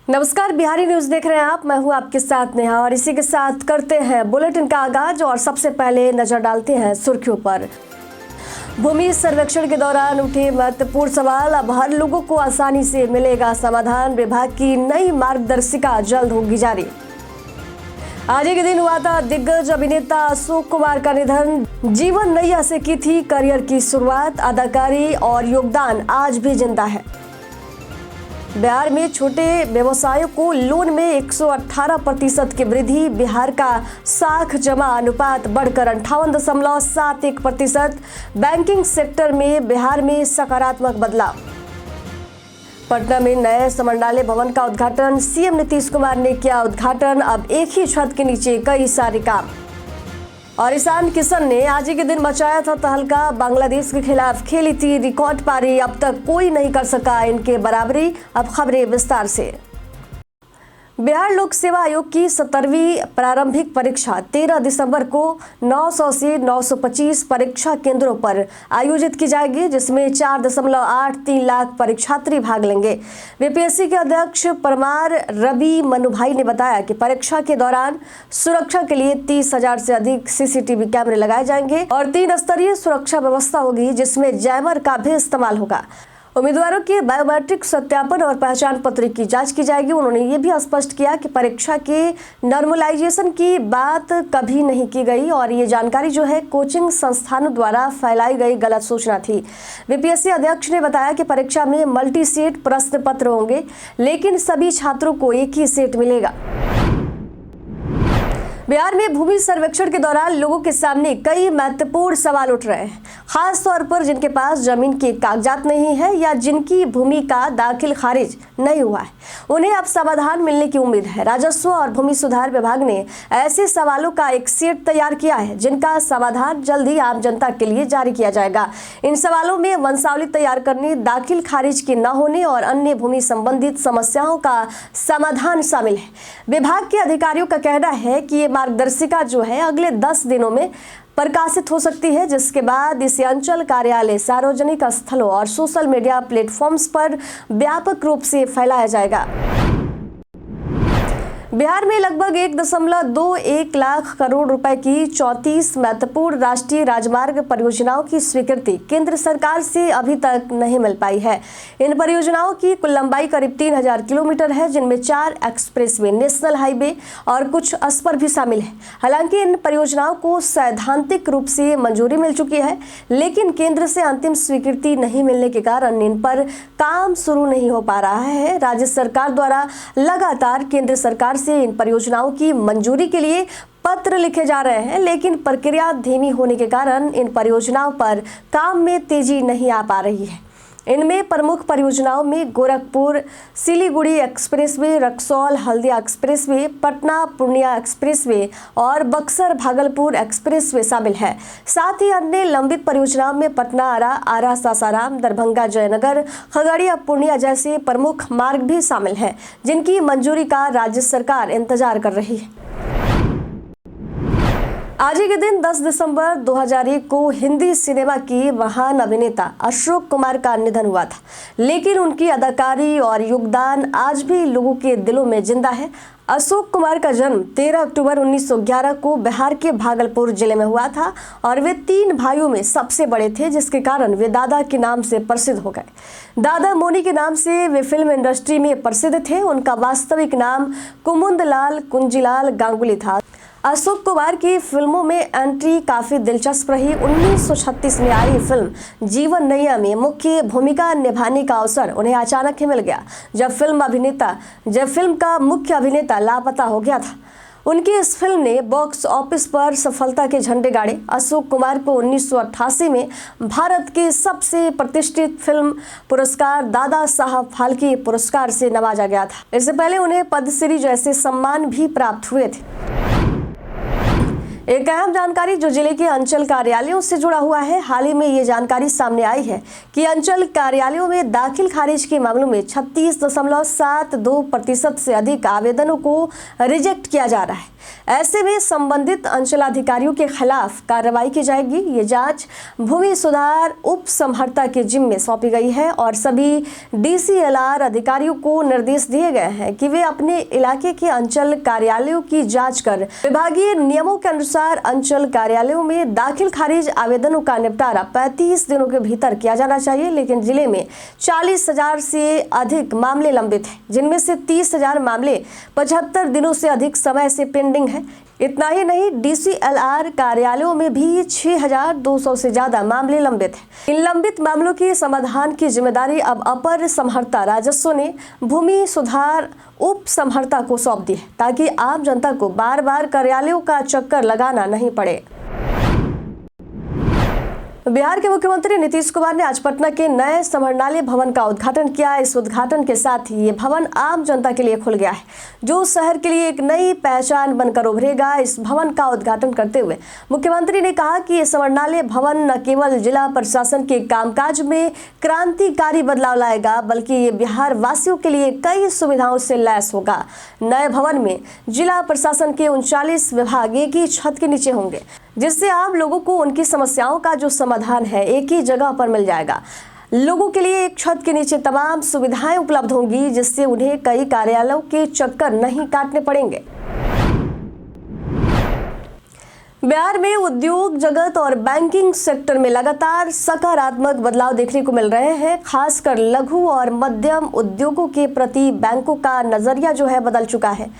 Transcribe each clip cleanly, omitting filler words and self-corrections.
नमस्कार, बिहारी न्यूज देख रहे हैं आप। मैं हूं आपके साथ नेहा और इसी के साथ करते हैं बुलेटिन का आगाज और सबसे पहले नजर डालते हैं सुर्खियों पर। भूमि सर्वेक्षण के दौरान उठे महत्वपूर्ण सवाल, अब हर लोगों को आसानी से मिलेगा समाधान। विभाग की नई मार्गदर्शिका जल्द होगी जारी। आज ही के दिन हुआ था दिग्गज अभिनेता अशोक कुमार का निधन। जीवन नैया से की थी करियर की शुरुआत, अदाकारी और योगदान आज भी जिंदा है। बिहार में छोटे व्यवसायों को लोन में 118% की वृद्धि, बिहार का साख जमा अनुपात बढ़कर 58.71%। बैंकिंग सेक्टर में बिहार में सकारात्मक बदलाव। पटना में नए समंडालय भवन का उद्घाटन, सीएम नीतीश कुमार ने किया उद्घाटन। अब एक ही छत के नीचे कई सारे काम। और ईशान किशन ने आज ही के दिन मचाया था तहलका, बांग्लादेश के खिलाफ खेली थी रिकॉर्ड पारी, अब तक कोई नहीं कर सका इनके बराबरी। अब खबरें विस्तार से। बिहार लोक सेवा आयोग की 17वीं प्रारंभिक परीक्षा 13 दिसंबर को 900 से 925 परीक्षा केंद्रों पर आयोजित की जाएगी, जिसमें 4.83 लाख परीक्षार्थी भाग लेंगे। बीपीएससी के अध्यक्ष परमार रवि मनुभाई ने बताया कि परीक्षा के दौरान सुरक्षा के लिए 30,000 से अधिक सीसीटीवी कैमरे लगाए जाएंगे और 3 स्तरीय सुरक्षा व्यवस्था होगी, जिसमें जैमर का भी इस्तेमाल होगा। उम्मीदवारों के बायोमेट्रिक सत्यापन और पहचान पत्र की जांच की जाएगी। उन्होंने ये भी स्पष्ट किया कि परीक्षा के नॉर्मलाइजेशन की बात कभी नहीं की गई और ये जानकारी जो है कोचिंग संस्थानों द्वारा फैलाई गई गलत सूचना थी। बीपीएससी अध्यक्ष ने बताया कि परीक्षा में मल्टी सेट प्रश्न पत्र होंगे, लेकिन सभी छात्रों को एक ही सेट मिलेगा। बिहार में भूमि सर्वेक्षण के दौरान लोगों के सामने कई महत्वपूर्ण सवाल उठ रहे हैं, खास तौर पर जिनके पास जमीन के कागजात नहीं है या जिनकी भूमि का दाखिल खारिज नहीं हुआ है। उन्हें अब समाधान मिलने की उम्मीद है। राजस्व और भूमि सुधार विभाग ने ऐसे सवालों का एक सेट तैयार किया है, जिनका समाधान जल्द ही आम जनता के लिए जारी किया जाएगा। इन सवालों में वंशावली तैयार करने, दाखिल खारिज के न होने और अन्य भूमि संबंधित समस्याओं का समाधान शामिल है। विभाग के अधिकारियों का कहना है कि ये मार्गदर्शिका जो है अगले 10 दिनों में प्रकाशित हो सकती है, जिसके बाद इसे अंचल कार्यालय, सार्वजनिक स्थलों और सोशल मीडिया प्लेटफॉर्म्स पर व्यापक रूप से फैलाया जाएगा। बिहार में लगभग 1.21 लाख करोड़ रुपए की 34 महत्वपूर्ण राष्ट्रीय राजमार्ग परियोजनाओं की स्वीकृति केंद्र सरकार से अभी तक नहीं मिल पाई है। इन परियोजनाओं की कुल लंबाई करीब 3000 किलोमीटर है, जिनमें 4 एक्सप्रेसवे, नेशनल हाईवे और कुछ स्पर भी शामिल है। हालांकि इन परियोजनाओं को सैद्धांतिक रूप से मंजूरी मिल चुकी है, लेकिन केंद्र से अंतिम स्वीकृति नहीं मिलने के कारण इन पर काम शुरू नहीं हो पा रहा है। राज्य सरकार द्वारा लगातार केंद्र सरकार से इन परियोजनाओं की मंजूरी के लिए पत्र लिखे जा रहे हैं, लेकिन प्रक्रिया धीमी होने के कारण इन परियोजनाओं पर काम में तेजी नहीं आ पा रही है। इनमें प्रमुख परियोजनाओं में Gorakhpur Siliguri expressway, Raxaul Haldia expressway, Patna Purnia expressway और बक्सर भागलपुर एक्सप्रेसवे शामिल है। साथ ही अन्य लंबित परियोजनाओं में पटना आरा सासाराम, दरभंगा जयनगर, खगड़िया पूर्णिया जैसे प्रमुख मार्ग भी शामिल हैं, जिनकी मंजूरी का राज्य सरकार इंतजार कर रही है। आज ही के दिन 10 दिसंबर 2001 को हिंदी सिनेमा की महान अभिनेता अशोक कुमार का निधन हुआ था, लेकिन उनकी अदाकारी और योगदान आज भी लोगों के दिलों में जिंदा है। अशोक कुमार का जन्म 13 अक्टूबर 1911 को बिहार के भागलपुर जिले में हुआ था और वे 3 भाइयों में सबसे बड़े थे, जिसके कारण वे दादा के नाम से प्रसिद्ध हो गए। दादा मोनी के नाम से वे फिल्म इंडस्ट्री में प्रसिद्ध थे। उनका वास्तविक नाम कुमुदलाल कुंजीलाल गांगुली था। अशोक कुमार की फिल्मों में एंट्री काफी दिलचस्प रही। 1936 में आई फिल्म जीवन नैया में मुख्य भूमिका निभाने का अवसर उन्हें अचानक ही मिल गया, जब फिल्म का मुख्य अभिनेता लापता हो गया था। उनकी इस फिल्म ने बॉक्स ऑफिस पर सफलता के झंडे गाड़े। अशोक कुमार को 1988 में भारत के सबसे प्रतिष्ठित फिल्म पुरस्कार दादा साहब फाल्के पुरस्कार से नवाजा गया था। इससे पहले उन्हें पद्मश्री जैसे सम्मान भी प्राप्त हुए थे। एक अहम जानकारी जो जिले के अंचल कार्यालयों से जुड़ा हुआ है। हाल ही में ये जानकारी सामने आई है कि अंचल कार्यालयों में दाखिल खारिज के मामलों में 36.72% से अधिक आवेदनों को रिजेक्ट किया जा रहा है। ऐसे में संबंधित अंचलाधिकारियों के खिलाफ कार्रवाई की जाएगी। ये जांच भूमि सुधार उप समहर्ता के जिम्मे सौंपी गई है और सभी DCLR अधिकारियों को निर्देश दिए गए हैं कि वे अपने इलाके के अंचल कार्यालयों की जांच कर विभागीय नियमों के अनुसार अंचल कार्यालयों में दाखिल खारिज आवेदनों का निपटारा 35 दिनों के भीतर किया जाना चाहिए। लेकिन जिले में 40,000 से अधिक मामले लंबित हैं, जिनमें से 30,000 मामले 75 दिनों से अधिक समय से पेंडिंग है। इतना ही नहीं, DCLR कार्यालयों में भी 6,200 से ज्यादा मामले लंबित हैं। इन लंबित मामलों के समाधान की जिम्मेदारी अब अपर समहर्ता राजस्व ने भूमि सुधार उप समहर्ता को सौंप दी है, ताकि आम जनता को बार बार कार्यालयों का चक्कर लगाना नहीं पड़े। बिहार के मुख्यमंत्री नीतीश कुमार ने आज पटना के नए समरनालय भवन का उद्घाटन किया। इस उद्घाटन के साथ ही ये भवन आम जनता के लिए खुल गया है, जो शहर के लिए एक नई पहचान बनकर उभरेगा। इस भवन का उद्घाटन करते हुए मुख्यमंत्री ने कहा कि ये समरनालय भवन न केवल जिला प्रशासन के कामकाज में क्रांतिकारी बदलाव लाएगा, बल्कि ये बिहार वासियों के लिए कई सुविधाओं से लैस होगा। नए भवन में जिला प्रशासन के 39 विभाग एक ही छत के नीचे होंगे, जिससे आम लोगों को उनकी समस्याओं का जो समाधान है एक ही जगह पर मिल जाएगा। लोगों के लिए एक छत के नीचे तमाम सुविधाएं उपलब्ध होंगी, जिससे उन्हें कई कार्यालयों के चक्कर नहीं काटने पड़ेंगे। बिहार में उद्योग जगत और बैंकिंग सेक्टर में लगातार सकारात्मक बदलाव देखने को मिल रहे हैं। खासकर लघु और मध्यम उद्योगों के प्रति बैंकों का नजरिया जो है बदल चुका है।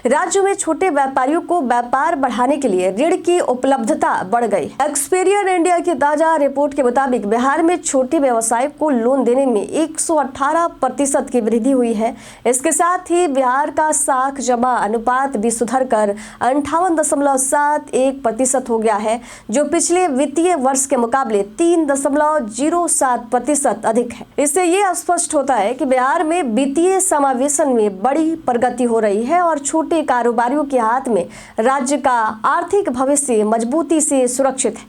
राज्य में छोटे व्यापारियों को व्यापार बढ़ाने के लिए ऋण की उपलब्धता बढ़ गई। एक्सपीरियन इंडिया की ताजा रिपोर्ट के मुताबिक बिहार में छोटे व्यवसाय को लोन देने में 118% की वृद्धि हुई है। इसके साथ ही बिहार का साख जमा अनुपात भी सुधर कर 58.71% हो गया है, जो पिछले वित्तीय वर्ष के मुकाबले 3.07% अधिक है। इससे ये स्पष्ट होता है कि बिहार में वित्तीय समावेशन में बड़ी प्रगति हो रही है और छोटे कारोबारियों के हाथ में राज्य का आर्थिक भविष्य मजबूती से सुरक्षित है।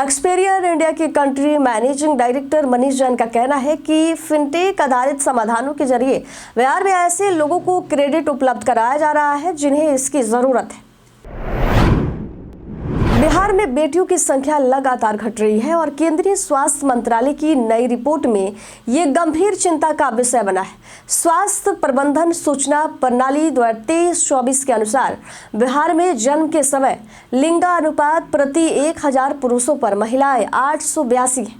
एक्सपीरियन इंडिया के country managing director Manish Jain का कहना है कि फिनटेक आधारित समाधानों के जरिए बिहार में ऐसे लोगों को क्रेडिट उपलब्ध कराया जा रहा है जिन्हें इसकी जरूरत है। बिहार में बेटियों की संख्या लगातार घट रही है और केंद्रीय स्वास्थ्य मंत्रालय की नई रिपोर्ट में ये गंभीर चिंता का विषय बना है। स्वास्थ्य प्रबंधन सूचना प्रणाली 2023-24 के अनुसार बिहार में जन्म के समय लिंगानुपात प्रति 1000 पुरुषों पर महिलाएं 882 है,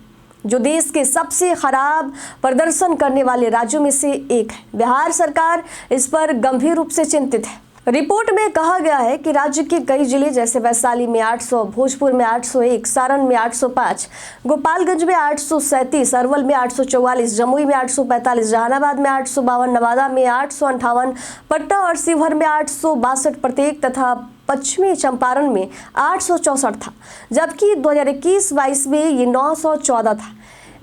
जो देश के सबसे खराब प्रदर्शन करने वाले राज्यों में से एक है। बिहार सरकार इस पर गंभीर रूप से चिंतित है। रिपोर्ट में कहा गया है कि राज्य के कई जिले जैसे वैशाली में 800, भोजपुर में 801, सारण में 805, गोपालगंज में 837, अरवल में 844, जमुई में 845, जहानाबाद में 852, नवादा में 858, पटना और शिवहर में 862 प्रत्येक तथा पश्चिमी चंपारण में 864 था, जबकि 2021-22 में ये 914 था।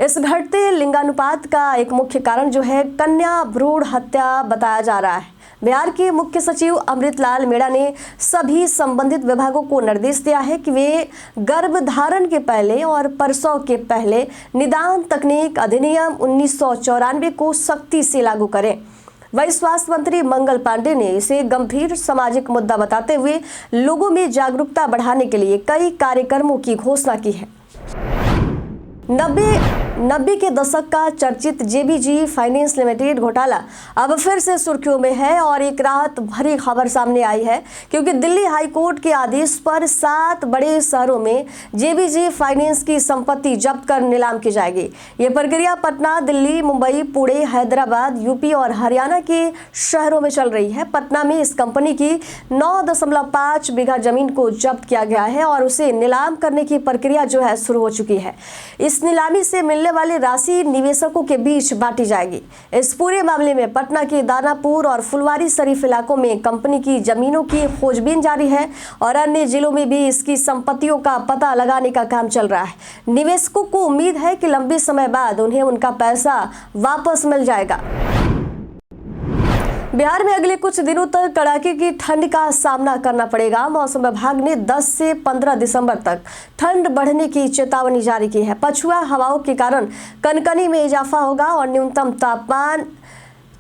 इस घटते लिंगानुपात का एक मुख्य कारण जो है कन्या भ्रूण हत्या बताया जा रहा है। बिहार के मुख्य सचिव अमृतलाल मीणा ने सभी संबंधित विभागों को निर्देश दिया है कि वे गर्भधारण के पहले और प्रसव के पहले निदान तकनीक अधिनियम 1994 को सख्ती से लागू करें। वही स्वास्थ्य मंत्री मंगल पांडे ने इसे गंभीर सामाजिक मुद्दा बताते हुए लोगों में जागरूकता बढ़ाने के लिए कई कार्यक्रमों की घोषणा की है। 90 के दशक का चर्चित JBG फाइनेंस लिमिटेड घोटाला अब फिर से सुर्खियों में है और एक राहत भरी खबर सामने आई है, क्योंकि दिल्ली हाई कोर्ट के आदेश पर 7 बड़े शहरों में JBG फाइनेंस की संपत्ति जब्त कर नीलाम की जाएगी। ये प्रक्रिया पटना, दिल्ली, मुंबई, पुणे, हैदराबाद, यूपी और हरियाणा के शहरों में चल रही है। पटना में इस कंपनी की 9.5 बीघा जमीन को जब्त किया गया है और उसे नीलाम करने की प्रक्रिया जो है शुरू हो चुकी है। इस नीलामी से मिलने वाली राशि निवेशकों के बीच बांटी जाएगी। इस पूरे मामले में पटना के दानापुर और फुलवारी शरीफ इलाकों में कंपनी की जमीनों की खोजबीन जारी है और अन्य जिलों में भी इसकी संपत्तियों का पता लगाने का काम चल रहा है। निवेशकों को उम्मीद है कि लंबे समय बाद उन्हें उनका पैसा वापस मिल जाएगा। बिहार में अगले कुछ दिनों तक कड़ाके की ठंड का सामना करना पड़ेगा। मौसम विभाग ने 10 से 15 दिसंबर तक ठंड बढ़ने की चेतावनी जारी की है। पछुआ हवाओं के कारण कनकनी में इजाफा होगा और न्यूनतम तापमान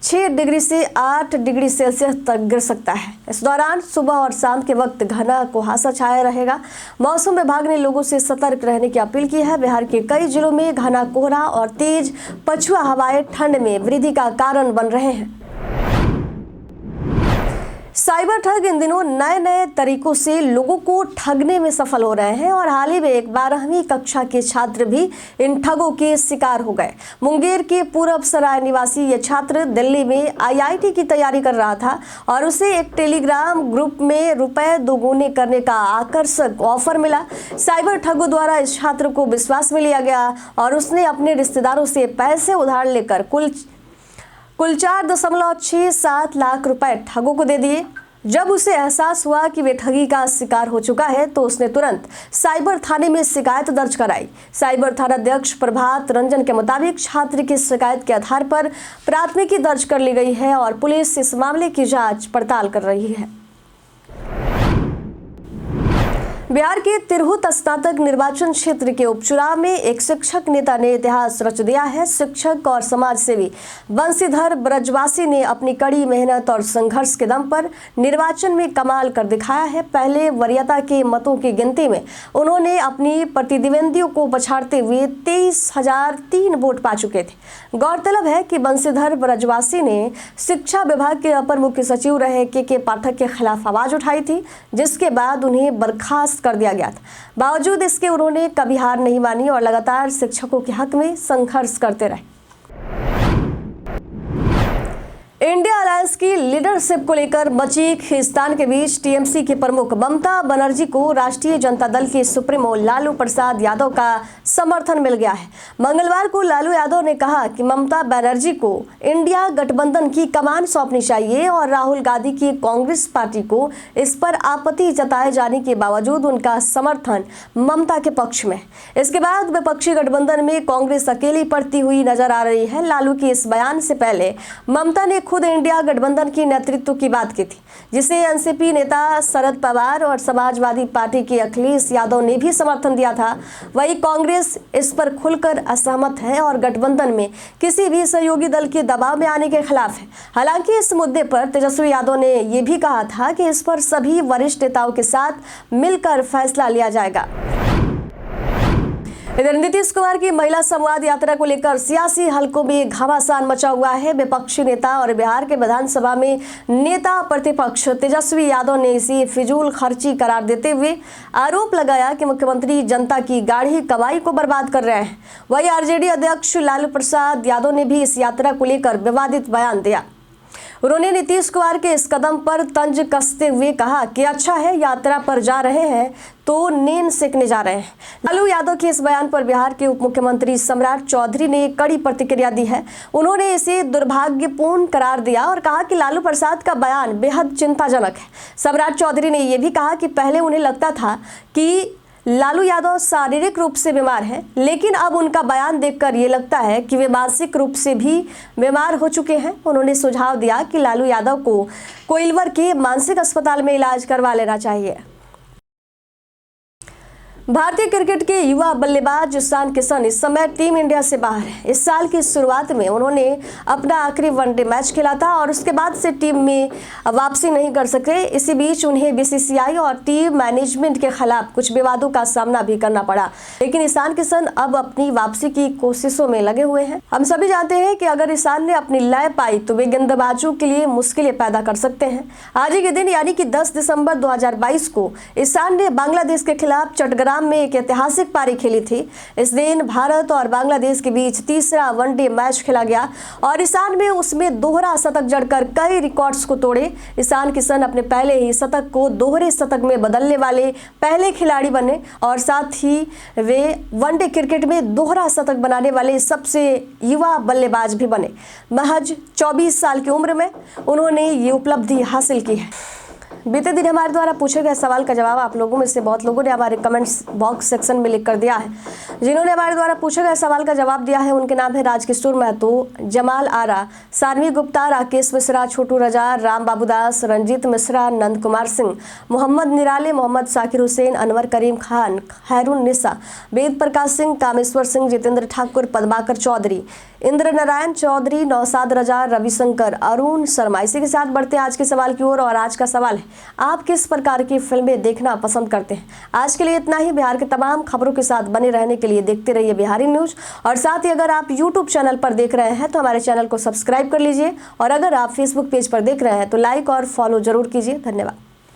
6 डिग्री से 8 डिग्री सेल्सियस तक गिर सकता है। इस दौरान सुबह और शाम के वक्त घना कुहासा छाया रहेगा। मौसम विभाग ने लोगों से सतर्क रहने की अपील की है। बिहार के कई जिलों में घना कोहरा और तेज पछुआ हवाएं ठंड में वृद्धि का कारण बन रहे हैं। साइबर ठग इन दिनों नए नए तरीकों से लोगों को ठगने में सफल हो रहे हैं और हाल ही में एक 12वीं कक्षा के छात्र भी इन ठगों के शिकार हो गए। मुंगेर के पूरब सराय निवासी ये छात्र दिल्ली में IIT की तैयारी कर रहा था और उसे एक टेलीग्राम ग्रुप में रुपए दोगुने करने का आकर्षक ऑफर मिला। साइबर ठगों द्वारा इस छात्र को विश्वास में लिया गया और उसने अपने रिश्तेदारों से पैसे उधार लेकर कुल 4.67 लाख रुपए ठगों को दे दिए। जब उसे एहसास हुआ कि वे ठगी का शिकार हो चुका है तो उसने तुरंत साइबर थाने में शिकायत दर्ज कराई। साइबर थानाध्यक्ष प्रभात रंजन के मुताबिक छात्र की शिकायत के आधार पर प्राथमिकी दर्ज कर ली गई है और पुलिस इस मामले की जांच पड़ताल कर रही है। बिहार के तिरहुत स्नातक निर्वाचन क्षेत्र के उपचुनाव में एक शिक्षक नेता ने इतिहास रच दिया है। शिक्षक और समाज सेवी बंसीधर ब्रजवासी ने अपनी कड़ी मेहनत और संघर्ष के दम पर निर्वाचन में कमाल कर दिखाया है। पहले वरीयता के मतों की गिनती में उन्होंने अपनी प्रतिद्वंदियों को पछाड़ते हुए 23,003 वोट पा चुके थे। गौरतलब है कि बंसीधर ब्रजवासी ने शिक्षा विभाग के अपर मुख्य सचिव रहे के पाठक के खिलाफ आवाज उठाई थी, जिसके बाद उन्हें बर्खास्त कर दिया गया था। बावजूद इसके उन्होंने कभी हार नहीं मानी और लगातार शिक्षकों के हक में संघर्ष करते रहे। इंडिया अलायंस की लीडरशिप को लेकर मची खींचतान के बीच टीएमसी के प्रमुख ममता बनर्जी को राष्ट्रीय जनता दल के सुप्रीमो लालू प्रसाद यादव का समर्थन मिल गया है। मंगलवार को लालू यादव ने कहा कि ममता बनर्जी को इंडिया गठबंधन की कमान सौंपनी चाहिए और राहुल गांधी की कांग्रेस पार्टी को इस पर आपत्ति जताए जाने के बावजूद उनका समर्थन ममता के पक्ष में। इसके बाद विपक्षी गठबंधन में कांग्रेस अकेली पड़ती हुई नजर आ रही है। लालू के इस बयान से पहले ममता ने खुद इंडिया गठबंधन की नेतृत्व की बात की थी, जिसे एनसीपी नेता शरद पवार और समाजवादी पार्टी के अखिलेश यादव ने भी समर्थन दिया था। वहीं कांग्रेस इस पर खुलकर असहमत है और गठबंधन में किसी भी सहयोगी दल के दबाव में आने के खिलाफ है। हालांकि इस मुद्दे पर तेजस्वी यादव ने यह भी कहा था कि इस पर सभी वरिष्ठ नेताओं के साथ मिलकर फैसला लिया जाएगा। इधर नीतीश कुमार की महिला संवाद यात्रा को लेकर सियासी हलकों में घमासान मचा हुआ है। विपक्षी नेता और बिहार के विधानसभा में नेता प्रतिपक्ष तेजस्वी यादव ने इसे फिजूल खर्ची करार देते हुए आरोप लगाया कि मुख्यमंत्री जनता की गाढ़ी कमाई को बर्बाद कर रहे हैं। वहीं आरजेडी अध्यक्ष लालू प्रसाद यादव ने भी इस यात्रा को लेकर विवादित बयान दिया। उन्होंने नीतीश कुमार के इस कदम पर तंज कसते हुए कहा कि अच्छा है, यात्रा पर जा रहे हैं तो नींद सेकने जा रहे हैं। लालू यादव के इस बयान पर बिहार के उप मुख्यमंत्री सम्राट चौधरी ने कड़ी प्रतिक्रिया दी है। उन्होंने इसे दुर्भाग्यपूर्ण करार दिया और कहा कि लालू प्रसाद का बयान बेहद चिंताजनक है। सम्राट चौधरी ने यह भी कहा कि पहले उन्हें लगता था कि लालू यादव शारीरिक रूप से बीमार हैं, लेकिन अब उनका बयान देखकर ये लगता है कि वे मानसिक रूप से भी बीमार हो चुके हैं। उन्होंने सुझाव दिया कि लालू यादव को कोइलवर के मानसिक अस्पताल में इलाज करवा लेना चाहिए। भारतीय क्रिकेट के युवा बल्लेबाज ईशान किशन इस समय टीम इंडिया से बाहर है। इस साल की शुरुआत में उन्होंने अपना आखिरी वनडे मैच खेला था और उसके बाद से टीम में वापसी नहीं कर सके। इसी बीच उन्हें बीसीसीआई और टीम मैनेजमेंट के खिलाफ कुछ विवादों का सामना भी करना पड़ा, लेकिन ईशान किशन अब अपनी वापसी की कोशिशों में लगे हुए हैं। हम सभी जानते हैं कि अगर ईशान ने अपनी लय पाई तो वे गेंदबाजों के लिए मुश्किलें पैदा कर सकते हैं। आज ही के दिन यानी कि 10 दिसंबर 2022 को ईशान ने बांग्लादेश के खिलाफ चट्टग्राम में एक ऐतिहासिक पारी खेली थी। इस दिन भारत और बांग्लादेश के बीच तीसरा वनडे मैच खेला गया और ईशान में उसमें दोहरा शतक जड़कर कई रिकॉर्ड्स को तोड़े। ईशान किशन अपने पहले ही शतक को दोहरे शतक में बदलने वाले पहले खिलाड़ी बने और साथ ही वे वनडे क्रिकेट में दोहरा शतक बनाने वाले सबसे युवा बल्लेबाज भी बने। महज 24 साल की उम्र में उन्होंने ये उपलब्धि हासिल की है। बीते दिन हमारे द्वारा पूछे गए सवाल का जवाब आप लोगों में से बहुत लोगों ने हमारे कमेंट्स बॉक्स सेक्शन में लिख कर दिया है। जिन्होंने हमारे द्वारा पूछे गए सवाल का जवाब दिया है उनके नाम है राजकिशोर महतो, जमाल आरा, सानवी गुप्ता, राकेश मिश्रा, छोटू रजा, राम बाबूदास, रंजीत मिश्रा, नंद कुमार सिंह, मोहम्मद निराले, मोहम्मद साकिर हुसैन, अनवर करीम खान, खैरुन निसा, वेद प्रकाश सिंह, कामेश्वर सिंह, जितेंद्र ठाकुर, पद्माकर चौधरी, इंद्र नारायण चौधरी, नौसाद रजा, रविशंकर, अरुण शर्मा। इसी के साथ बढ़ते हैं आज के सवाल की ओर और आज का सवाल है, आप किस प्रकार की फिल्में देखना पसंद करते हैं? आज के लिए इतना ही। बिहार के तमाम खबरों के साथ बने रहने के लिए देखते रहिए बिहारी न्यूज। और साथ ही अगर आप यूट्यूब चैनल पर देख रहे हैं तो हमारे चैनल को सब्सक्राइब कर लीजिए और अगर आप फेसबुक पेज पर देख रहे हैं तो लाइक और फॉलो जरूर कीजिए। धन्यवाद।